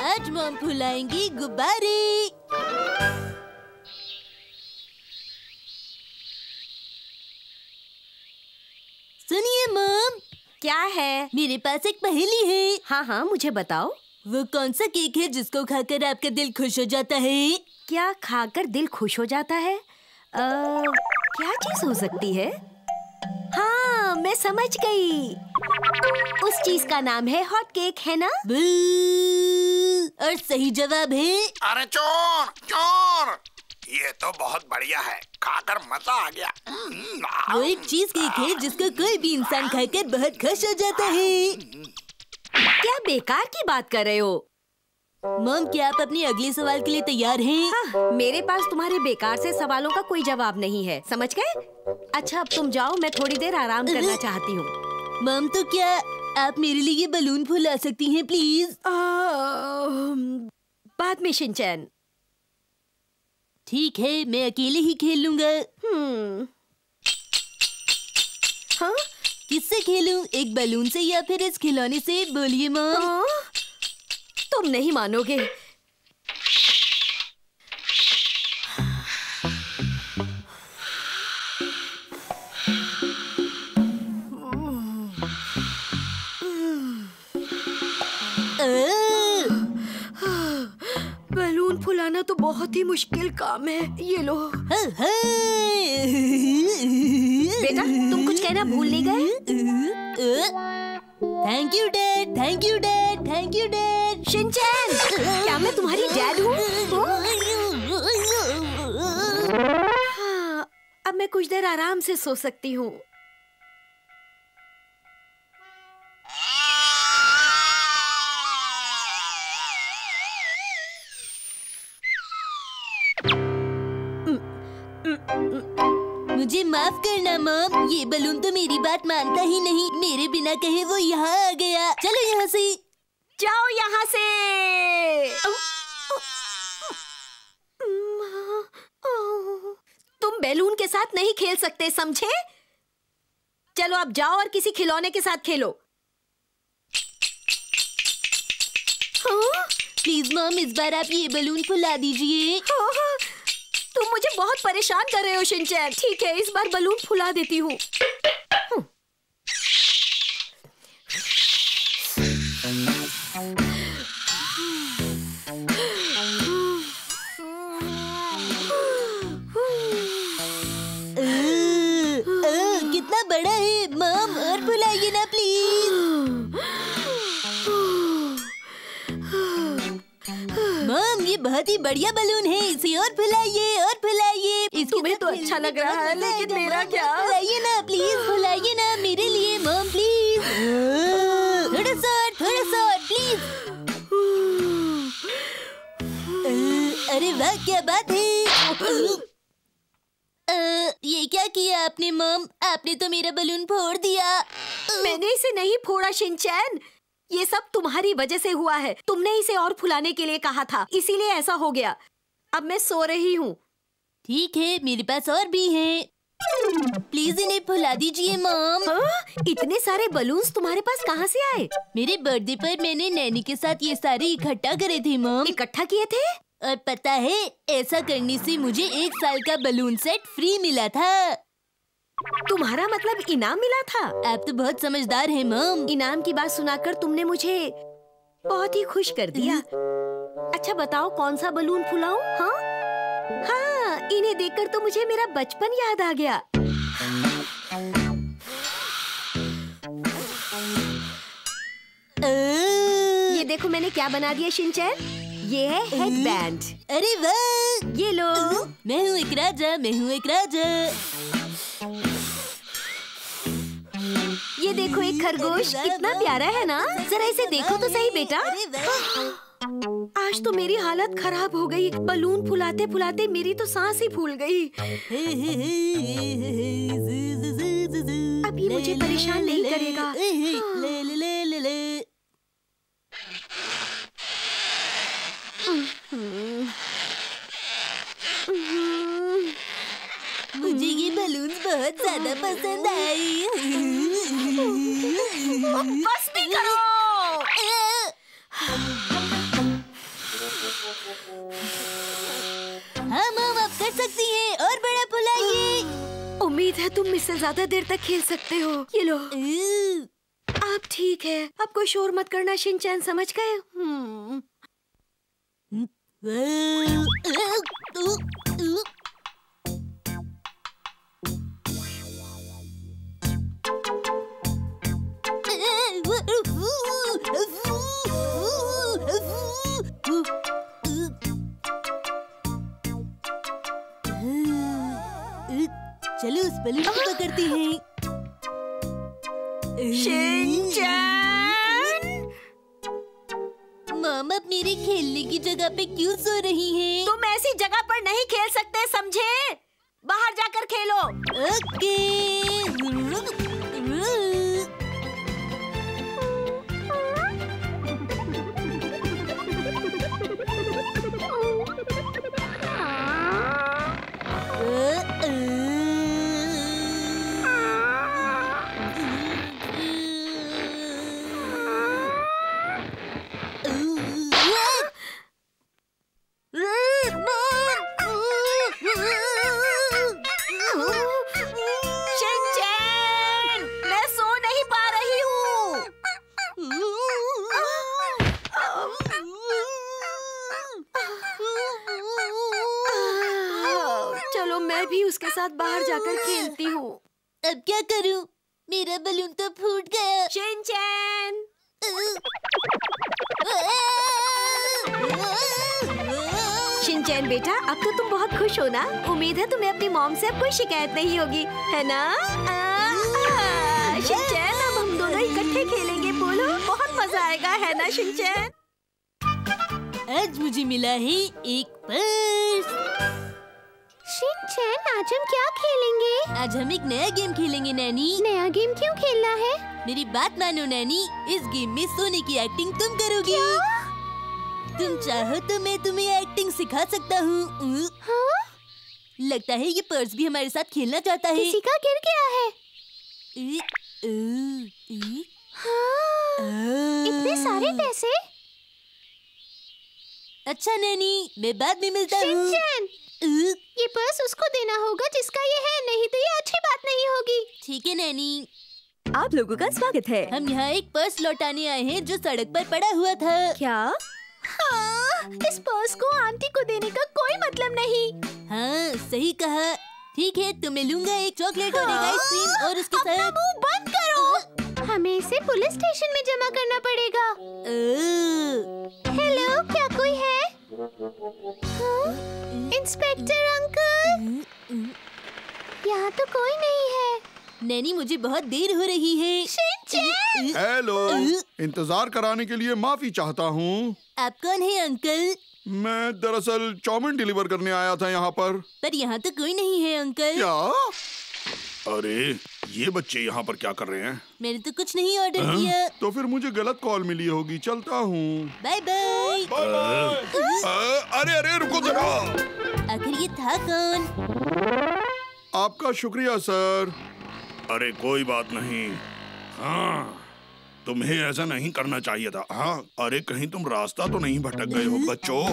आज मॉम फुलाएंगी गुब्बारे। सुनिए मॉम। क्या है? मेरे पास एक पहेली है। हाँ हाँ, मुझे बताओ। वो कौन सा केक है जिसको खाकर आपका दिल खुश हो जाता है? क्या खाकर दिल खुश हो जाता है? क्या चीज हो सकती है? हाँ, मैं समझ गई। उस चीज का नाम है हॉट केक, है ना? और सही जवाब है। अरे चोर चोर, ये तो बहुत बढ़िया है, खाकर मजा आ गया। वो एक चीज केक है जिसको कोई भी इंसान खाकर बहुत खुश हो जाता है। क्या बेकार की बात कर रहे हो? मॉम, क्या आप अपने अगले सवाल के लिए तैयार हैं? हाँ, मेरे पास तुम्हारे बेकार से सवालों का कोई जवाब नहीं है, समझ गए? अच्छा, अब तुम जाओ, मैं थोड़ी देर आराम करना चाहती हूँ। मॉम, तो क्या आप मेरे लिए ये बलून फुला सकती हैं प्लीज? बाद में शिनचैन। ठीक है, मैं अकेले ही खेल लूंगा। हाँ? किससे खेलूं? एक बलून से या फिर इस खिलौने से? बोलिए मॉम। हाँ? तुम नहीं मानोगे। बलून फुलाना तो बहुत ही मुश्किल काम है। ये लो। बेटा, तुम कुछ कहना भूल नहीं गए? Thank you dad, thank you dad, thank you dad. Shinchan, क्या मैं तुम्हारी डैड हूँ? हाँ, अब मैं कुछ देर आराम से सो सकती हूँ। मुझे माफ करना मॉम, ये बलून तो मेरी बात मानता ही नहीं। मेरे बिना कहे वो यहाँ आ गया। चलो यहाँ से। जाओ यहाँ से। तुम बैलून के साथ नहीं खेल सकते, समझे? चलो अब जाओ और किसी खिलौने के साथ खेलो। हाँ? प्लीज मॉम, इस बार आप ये बलून फुला दीजिए। हाँ, तुम मुझे बहुत परेशान कर रहे हो शिनचैन। ठीक है, इस बार बलून फुला देती हूँ। कितना बड़ा है मॉम, और फुलाइए ना प्लीज। मॉम, ये बहुत ही बढ़िया बलून है, इसे और फुलाइए और फुलाइए। तुम्हें तो अच्छा लग रहा है, लेकिन मेरा क्या? फुलाइए ना प्लीज, फुलाइए ना मेरे लिए मॉम प्लीज। थोड़ा सा प्लीज। अरे वाह, क्या बात है। ये क्या किया आपने मॉम? आपने तो मेरा बलून फोड़ दिया। मैंने इसे नहीं फोड़ा शिनचैन, ये सब तुम्हारी वजह से हुआ है। तुमने इसे और फुलाने के लिए कहा था, इसीलिए ऐसा हो गया। अब मैं सो रही हूँ। ठीक है, मेरे पास और भी हैं। प्लीज इन्हें फुला दीजिए मॉम। हाँ? इतने सारे बलून्स तुम्हारे पास कहाँ से आए? मेरे बर्थडे पर मैंने नैनी के साथ ये सारे इकट्ठा करे थे मॉम। इकट्ठा किए थे? और पता है, ऐसा करने से मुझे 1 साल का बलून सेट फ्री मिला था। तुम्हारा मतलब इनाम मिला था? आप तो बहुत समझदार हैं मॉम। इनाम की बात सुनाकर तुमने मुझे बहुत ही खुश कर दिया। अच्छा बताओ, कौन सा बलून फुलाऊं? हाँ, इन्हें देखकर तो मुझे मेरा बचपन याद आ गया। ये देखो मैंने क्या बना दिया शिनचैन। ये है हेडबैंड। अरे वाह, ये लो। मैं हूँ एक राजा, मैं हूँ एक राजा। ये देखो एक खरगोश, कितना प्यारा है ना? जरा इसे देखो तो सही बेटा। आज तो मेरी हालत खराब हो गई। बलून फुलाते फुलाते मेरी तो सांस ही फूल गई। अब ये मुझे परेशान नहीं करेगा। मुझे ये बलून बहुत ज्यादा पसंद आई। मस्ती करो। हाँ मॉम, आप कर सकती हैं। और बड़ा फुलाइए। उम्मीद है तुम मुझसे ज्यादा देर तक खेल सकते हो। ये लो। आप ठीक है, अब कोई शोर मत करना। शिनचैन समझ गए? चलो उस बलून को पकड़ते हैं। शिनचैन! मॉम, अब मेरे खेलने की जगह पे क्यों सो रही हैं? तुम ऐसी जगह पर नहीं खेल सकते, समझे? बाहर जाकर खेलो। ओके। शिनचैन! मैं सो नहीं पा रही हूँ। चलो मैं भी उसके साथ बाहर जाकर खेलती हूँ। अब क्या करूं? मेरा बलून तो फूट गया। शिनचैन! शिनचैन बेटा, अब तो तुम बहुत खुश हो ना? उम्मीद है तुम्हें अपनी मॉम से अब कोई शिकायत नहीं होगी, है ना? शिनचैन, अब हम दोनों इकट्ठे खेलेंगे, बोलो। बहुत मजा आएगा, है ना शिनचैन? आज मुझे मिला है एक पर्स। शिनचैन, आज हम क्या खेलेंगे? आज हम एक नया गेम खेलेंगे नैनी। नया गेम क्यों खेलना है? मेरी बात मानो नैनी, इस गेम में सोने की एक्टिंग तुम करोगी। तुम चाहो तो मैं तुम्हें एक्टिंग सिखा सकता हूँ। हाँ? लगता है ये पर्स भी हमारे साथ खेलना चाहता है। किसी का गिर गया है। हाँ, इतने सारे पैसे। अच्छा नैनी, मैं बाद में मिलता हूँ। शिनचैन, ये पर्स उसको देना होगा जिसका ये है, नहीं तो ये अच्छी बात नहीं होगी। ठीक है नैनी। आप लोगों का स्वागत है। हम यहाँ एक पर्स लौटाने आए हैं जो सड़क पर पड़ा हुआ था। क्या? हाँ, इस पर्स को आंटी को देने का कोई मतलब नहीं। हाँ, सही कहा। ठीक है, तो मैं लूंगा एक चॉकलेट और एक आइसक्रीम और उसके अपना साथ। मुंह बंद करो। हमें इसे पुलिस स्टेशन में जमा करना पड़ेगा। हेलो, क्या कोई है? हाँ? इंस्पेक्टर अंकल, यहाँ तो कोई नहीं है। नैनी, मुझे बहुत देर हो रही है। शिनचैन! हेलो, इंतजार कराने के लिए माफी चाहता हूँ। आप कौन है अंकल? मैं दरअसल चाउमीन डिलीवर करने आया था यहाँ पर यहाँ तो कोई नहीं है अंकल। क्या? अरे ये बच्चे यहाँ पर क्या कर रहे हैं? मैंने तो कुछ नहीं ऑर्डर किया। तो फिर मुझे गलत कॉल मिली होगी। चलता हूँ। Bye bye. अरे अरे रुको जरा। आखिर ये था कौन? आपका शुक्रिया सर। अरे कोई बात नहीं। हाँ, तुम्हें ऐसा नहीं करना चाहिए था। हाँ, अरे कहीं तुम रास्ता तो नहीं भटक गए हो बच्चों?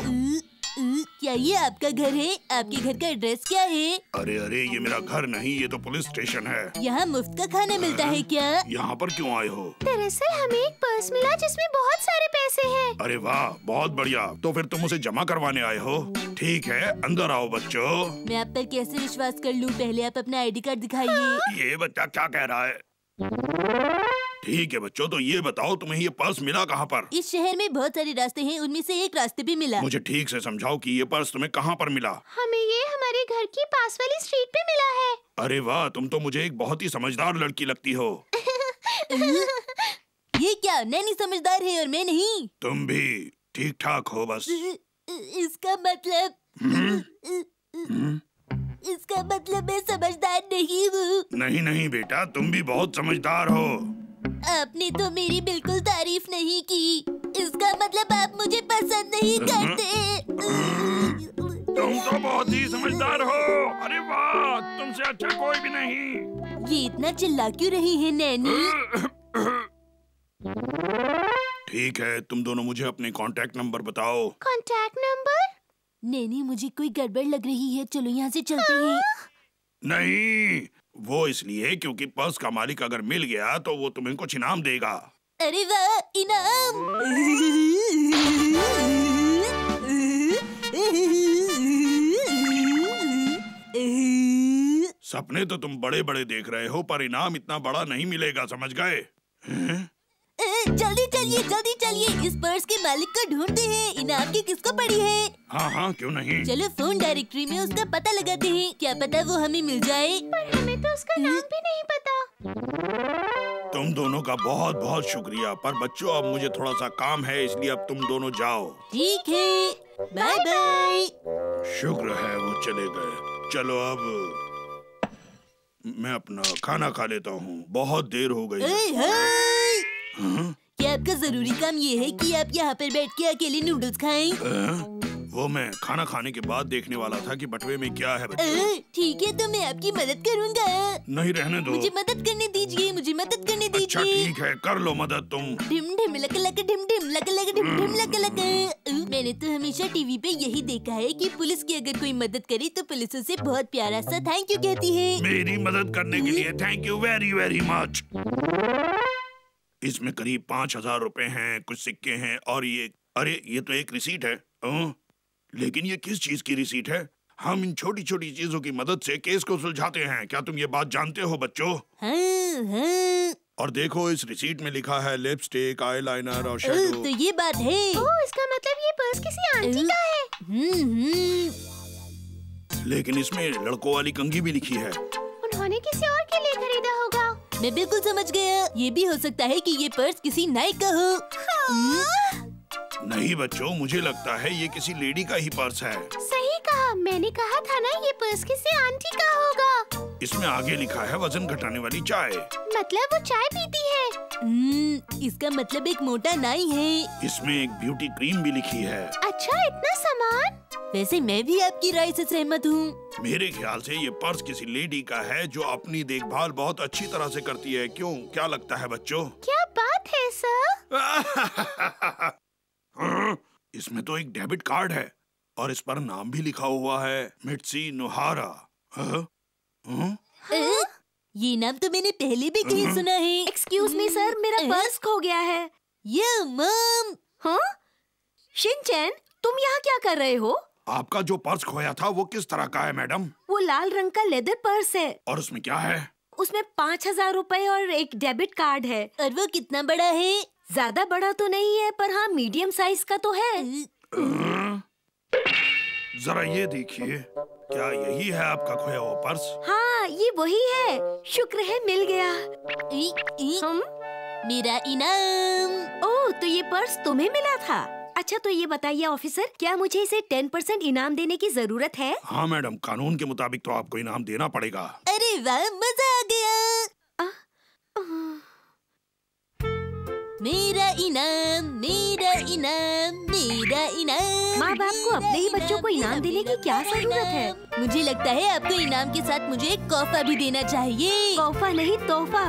क्या ये आपका घर है? आपके घर का एड्रेस क्या है? अरे अरे, ये मेरा घर नहीं, ये तो पुलिस स्टेशन है। यहाँ मुफ्त का खाना मिलता है क्या? यहाँ पर क्यों आए हो? दरअसल हमें एक पर्स मिला जिसमें बहुत सारे पैसे हैं। अरे वाह, बहुत बढ़िया। तो फिर तुम उसे जमा करवाने आए हो? ठीक है, अंदर आओ बच्चों। मैं आप पर कैसे विश्वास कर लूँ? पहले आप अपना ID कार्ड दिखाइए। ये बच्चा क्या कह रहा है? ठीक है बच्चों, तो ये बताओ तुम्हें ये पर्स मिला कहाँ पर? इस शहर में बहुत सारे रास्ते हैं, उनमें से एक रास्ते पे मिला। मुझे ठीक से समझाओ कि ये पर्स तुम्हें कहाँ पर मिला? हमें ये हमारे घर की पास वाली स्ट्रीट पे मिला है। अरे वाह, तुम तो मुझे एक बहुत ही समझदार लड़की लगती हो। ये क्या, नैनी समझदार है और मैं नहीं? तुम भी ठीक ठाक हो बस। इसका मतलब मैं समझदार नहीं हूँ। नहीं नहीं बेटा, तुम भी बहुत समझदार हो। आपने तो मेरी बिल्कुल तारीफ नहीं की। इसका मतलब आप मुझे पसंद नहीं करते। तुम तो बहुत ही समझदार हो। अरे वाह, तुमसे अच्छा कोई भी नहीं। ये इतना चिल्ला क्यों रही है नैनी? ठीक है, तुम दोनों मुझे अपने कांटेक्ट नंबर बताओ। Contact number? नैनी मुझे कोई गड़बड़ लग रही है, चलो यहाँ से चलते हैं। नहीं, वो इसलिए क्योंकि पर्स का मालिक अगर मिल गया तो वो तुम्हें कुछ इनाम देगा। अरे वाह, इनाम! सपने तो तुम बड़े बड़े देख रहे हो, पर इनाम इतना बड़ा नहीं मिलेगा, समझ गए? जल्दी चलिए, इस पर्स के मालिक को ढूंढते हैं। इनाम की किसको पड़ी है? हाँ हाँ, क्यों नहीं। चलो फोन डायरेक्टरी में उसका पता लगाते हैं, क्या पता वो हमें मिल जाए। पर हमें तो उसका नाम भी नहीं पता। तुम दोनों का बहुत बहुत शुक्रिया, पर बच्चों अब मुझे थोड़ा सा काम है, इसलिए अब तुम दोनों जाओ। ठीक है, बाय बाय। शुक्र है वो चले गए। चलो अब मैं अपना खाना खा लेता हूँ, बहुत देर हो गई। हाँ? क्या आपका जरूरी काम ये है कि आप यहाँ पर बैठ के अकेले नूडल्स खाएं? वो मैं खाना खाने के बाद देखने वाला था कि बटुए में क्या है बच्चों। ठीक है, तो मैं आपकी मदद करूँगा। नहीं, रहने दो। मुझे मदद करने दीजिए, मुझे मदद करने दीजिए। अच्छा ठीक है, कर लो मदद तुम। ढिम ढिम लक लक ढिम ढिम लक लक ढिम ढिम लक लक। मैंने तो हमेशा टीवी पे यही देखा है कि पुलिस की अगर कोई मदद करे तो पुलिस उसे बहुत प्यारा सा थैंक यू कहती है। मेरी मदद करने के लिए thank you very very much. इसमें करीब 5,000 रुपए हैं, कुछ सिक्के हैं और ये, अरे ये तो एक रिसीट है। लेकिन ये किस चीज की रिसीट है? हम इन छोटी छोटी चीजों की मदद से केस को सुलझाते हैं, क्या तुम ये बात जानते हो बच्चों? हाँ, हाँ। और देखो इस रिसीट में लिखा है लिपस्टिक, आईलाइनर और शैडो। तो ये बात है। ओह, इसका मतलब ये पर्स किसी आंटी का है। लेकिन इसमें लड़कों वाली कंघी भी लिखी है। उन्होंने किसी और के लिए खरीदा होगा। मैं बिल्कुल समझ गया, ये भी हो सकता है कि ये पर्स किसी नाई का हो। नहीं बच्चों, मुझे लगता है ये किसी लेडी का ही पर्स है। सही कहा, मैंने कहा था ना ये पर्स किसी आंटी का होगा। इसमें आगे लिखा है वजन घटाने वाली चाय। मतलब वो चाय पीती है। इसका मतलब एक मोटा नाई है। इसमें एक ब्यूटी क्रीम भी लिखी है। अच्छा, इतना सामान। वैसे मैं भी आपकी राय से सहमत हूँ। मेरे ख्याल से ये पर्स किसी लेडी का है जो अपनी देखभाल बहुत अच्छी तरह से करती है। क्यों, क्या लगता है बच्चों? क्या बात है सर? इसमें तो एक डेबिट कार्ड है और इस पर नाम भी लिखा हुआ है, मित्सी नोहारा। ये नाम तो मैंने पहले भी कहीं सुना है। एक्सक्यूज मी सर, मेरा पर्स खो गया है। ये मम। हाँ? शिनचैन, तुम यहाँ क्या कर रहे हो? आपका जो पर्स खोया था वो किस तरह का है मैडम? वो लाल रंग का लेदर पर्स है। और उसमें क्या है? उसमें 5,000 रुपए और एक डेबिट कार्ड है। और वो कितना बड़ा है? ज्यादा बड़ा तो नहीं है, पर हाँ मीडियम साइज का तो है। जरा ये देखिए, क्या यही है आपका खोया हुआ पर्स? हाँ, ये वही है। शुक्र है मिल गया। हम? मेरा इनाम। ओह, तो ये पर्स तुम्हें मिला था? अच्छा, तो ये बताइए ऑफिसर, क्या मुझे इसे 10% इनाम देने की जरूरत है? हाँ मैडम, कानून के मुताबिक तो आपको इनाम देना पड़ेगा। अरे वाह, मजा आ गया। मेरा इनाम, मेरा इनाम, मेरा इनाम। माँ बाप को अपने ही बच्चों को इनाम देने की क्या जरूरत है? मुझे लगता है आपको इनाम के साथ मुझे एक तोहफा भी देना चाहिए। तोहफा नहीं, तोहफा।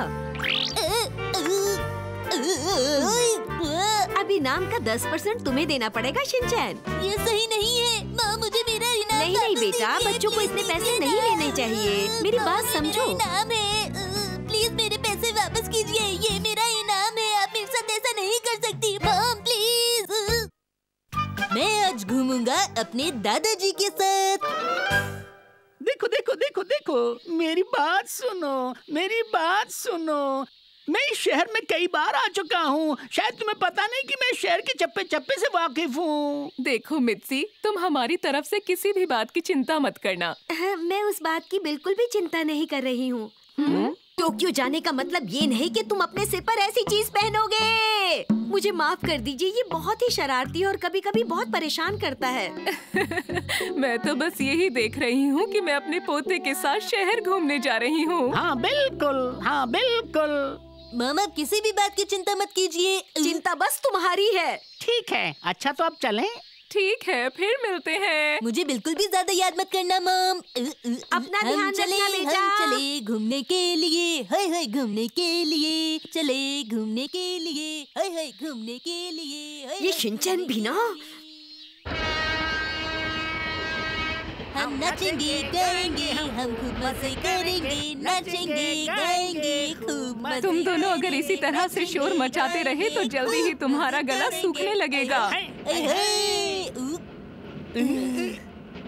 अब इनाम का 10% तुम्हें देना पड़ेगा शिनचैन। ये सही नहीं है माँ, मुझे मेरा इनाम नहीं नहीं बेटा, बच्चों को इतने पैसे नहीं लेने चाहिए। मेरी बात समझो। इनाम है, प्लीज मेरे पैसे वापस कीजिए। ये मेरा इनाम है, आप मेरे साथ ऐसा नहीं कर सकती मॉम, प्लीज। मैं आज घूमूंगा अपने दादाजी के साथ। देखो देखो देखो देखो, मेरी बात सुनो, मेरी बात सुनो। मैं इस शहर में कई बार आ चुका हूँ। शायद तुम्हें पता नहीं कि मैं शहर के चप्पे चप्पे से वाकिफ हूँ। देखो मित्सी, तुम हमारी तरफ से किसी भी बात की चिंता मत करना। मैं उस बात की बिल्कुल भी चिंता नहीं कर रही हूँ। टोक्यो जाने का मतलब ये नहीं कि तुम अपने सिर पर ऐसी चीज पहनोगे। मुझे माफ कर दीजिए, ये बहुत ही शरारती और कभी-कभी बहुत परेशान करता है। मैं तो बस यही देख रही हूँ कि मैं अपने पोते के साथ शहर घूमने जा रही हूँ। हाँ बिल्कुल, हाँ बिल्कुल। मॉम, आप किसी भी बात की चिंता मत कीजिए। चिंता बस तुम्हारी है। ठीक है, अच्छा तो अब चलें? ठीक है, फिर मिलते हैं। मुझे बिल्कुल भी ज्यादा याद मत करना मॉम। अपना ध्यान रखना बेटा। हम चले घूमने के लिए, हाय हाय घूमने के लिए, चले घूमने के लिए, हाय हाय घूमने के लिए। ये शिनचैन भी ना। हम नाचेंगे गाएंगे, हम खूब मजे करेंगे, नाचेंगे गाएंगे, खूब मजे तुम दोनों अगर इसी तरह से शोर मचाते रहे तो जल्दी ही तुम्हारा गला सूखने लगेगा।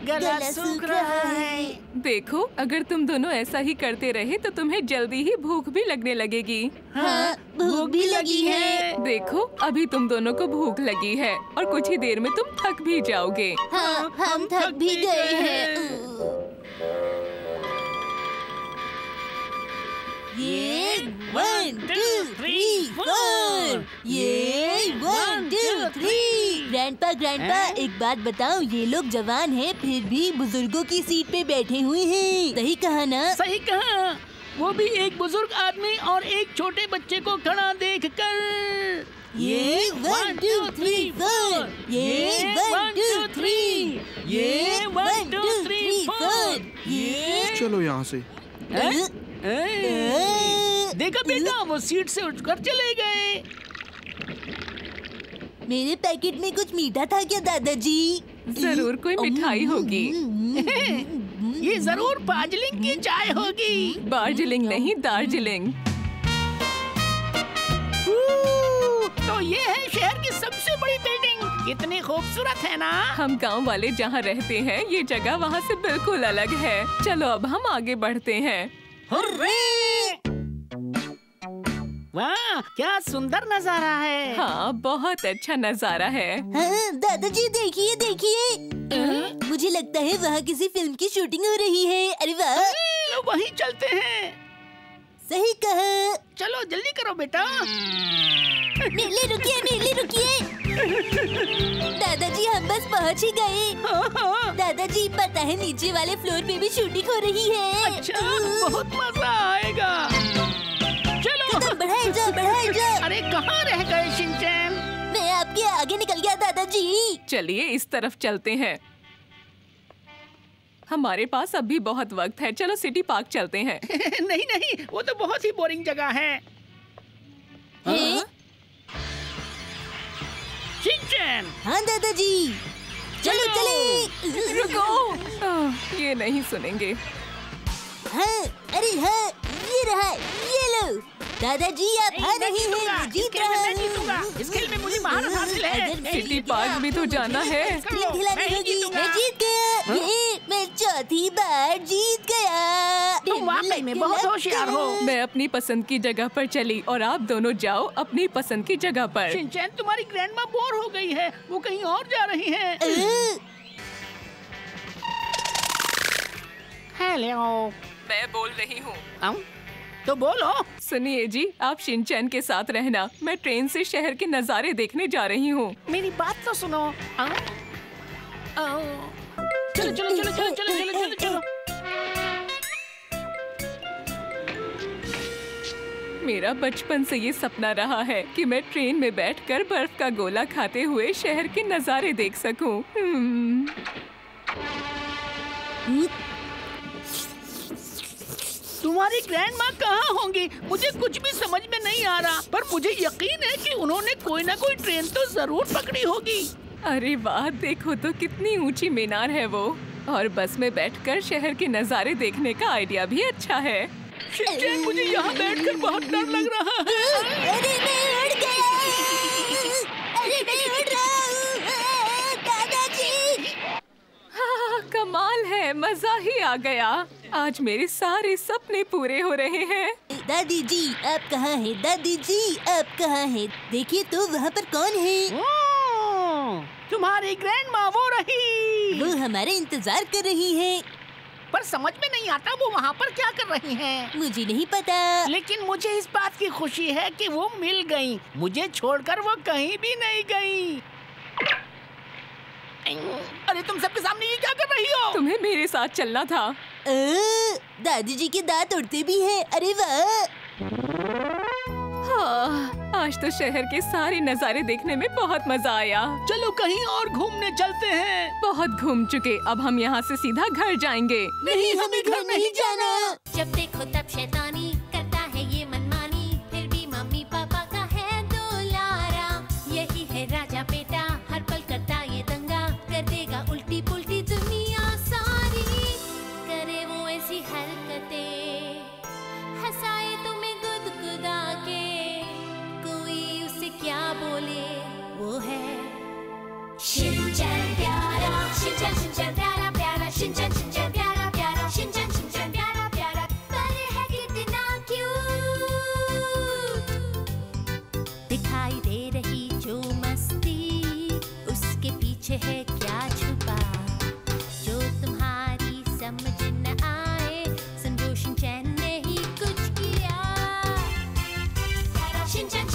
गला सूख रहा है। देखो, अगर तुम दोनों ऐसा ही करते रहे तो तुम्हें जल्दी ही भूख भी लगने लगेगी। हाँ, भूख भी लगी है। देखो, अभी तुम दोनों को भूख लगी है और कुछ ही देर में तुम थक भी जाओगे। हाँ, हम थक भी गए हैं। ये 1 2 3 4, ये 1 2 3। ग्रैंडपा एक बात बताओ, ये लोग जवान हैं फिर भी बुजुर्गों की सीट पे बैठे हुए हैं। सही कहा ना? सही कहा, वो भी एक बुजुर्ग आदमी और एक छोटे बच्चे को खड़ा देखकर। ये 1 2 3 4, ये 1 2 3, ये 1 2 3 4, ये। चलो यहाँ से। देखा बेटा, वो सीट से उठकर चले गए। मेरे पैकेट में कुछ मीठा था क्या दादाजी? जरूर कोई मिठाई होगी। ये जरूर दार्जिलिंग की चाय होगी। दार्जिलिंग नहीं, दार्जिलिंग। तो ये है शहर की सबसे बड़ी बिल्डिंग। कितनी खूबसूरत है ना? हम गांव वाले जहाँ रहते हैं, ये जगह वहाँ से बिल्कुल अलग है। चलो अब हम आगे बढ़ते हैं। वाह, क्या सुंदर नजारा है। हाँ, बहुत अच्छा नजारा है। हाँ, दादाजी देखिए देखिए। मुझे लगता है वहाँ किसी फिल्म की शूटिंग हो रही है। अरे वाह, चलो वहीं चलते हैं। सही कहा। चलो जल्दी करो बेटा। नीली रुकिए। दादाजी हम बस पहुँच ही गए। दादाजी पता है नीचे वाले फ्लोर पे भी शूटिंग हो रही है। अच्छा, बहुत मजा आएगा। चलो बढ़ाए जा। अरे कहाँ रह गए शिनचैन? मैं आपके आगे निकल गया दादाजी। चलिए इस तरफ चलते हैं। हमारे पास अभी बहुत वक्त है। चलो सिटी पार्क चलते हैं। नहीं, वो तो बहुत ही बोरिंग जगह है। शिनचैन। हाँ दादाजी, चले। रुको, ये नहीं सुनेंगे। हाँ, अरे हाँ, ये रहा, ये लो। दादाजी आप हार रहे हैं, मैं जीत रहा हूँ। इस खेल में मुझे महारत हासिल है। सिटी पार्क भी तो जाना है। खिलानी होगी। मैं जीत गया। ये मैं चौथी बार जीत गया। तुम वाकई में बहुत होशियार हो। मैं अपनी पसंद की जगह पर चली और आप दोनों जाओ अपनी पसंद की जगह पर। शिनचैन, तुम्हारी ग्रैंडमा बोर हो गई है, वो कहीं और जा रही है। हेलो, मैं बोल रही हूँ। तो बोलो। सुनिए जी, आप शिनचैन के साथ रहना। मैं ट्रेन से शहर के नज़ारे देखने जा रही हूँ। मेरी बात तो सुनो। चलो। मेरा बचपन से ये सपना रहा है कि मैं ट्रेन में बैठकर बर्फ का गोला खाते हुए शहर के नज़ारे देख सकूं। तुम्हारी ग्रैंडमा कहाँ होंगी? मुझे कुछ भी समझ में नहीं आ रहा, पर मुझे यकीन है कि उन्होंने कोई ना कोई ट्रेन तो जरूर पकड़ी होगी। अरे वाह, देखो तो कितनी ऊंची मीनार है वो। और बस में बैठकर शहर के नज़ारे देखने का आइडिया भी अच्छा है। शिनचैन, मुझे यहाँ बैठकर बहुत डर लग रहा है। अरे मैं उड़ गया। अरे मैं उड़ रहा हूँ दादाजी। हाँ, कमाल है, मजा ही आ गया। आज मेरे सारे सपने पूरे हो रहे हैं। दादी जी आप कहाँ हैं? दादी जी आप कहाँ हैं? देखिए तो वहाँ पर कौन है? तुम्हारी ग्रैंडमा वो रही। वो हमारे इंतजार कर रही है। पर समझ में नहीं आता वो वहाँ पर क्या कर रही हैं। मुझे नहीं पता। लेकिन मुझे इस बात की खुशी है कि वो मिल गई। मुझे छोड़कर वो कहीं भी नहीं गई। अरे तुम सबके सामने ये क्या कर रही हो? तुम्हें मेरे साथ चलना था। दादी जी के दांत उड़ते भी हैं। अरे वाह। हाँ, आज तो शहर के सारे नज़ारे देखने में बहुत मजा आया। चलो कहीं और घूमने चलते हैं। बहुत घूम चुके, अब हम यहाँ से सीधा घर जाएंगे। नहीं, हमें घर नहीं जाना। जब देखो तब शैतानी करता है ये मनमानी, फिर भी मम्मी पापा का है दुलारा। यही है राजा बेटा, हर पल करता ये दंगा, कर देगा उल्टी पुल्टी दुनिया सारी। बोले वो है शिनचैन प्यारा, शिनचैन शिनचैन प्यारा प्यारा, शिनचैन शिनचैन प्यारा प्यारा, शिनचैन शिनचैन प्यारा प्यारा, पर है कितना क्यूट। दिखाई दे रही जो मस्ती, उसके पीछे है क्या छुपा, जो तुम्हारी समझ न आए, समझो शिनचैन ने ही कुछ किया। शिनचैन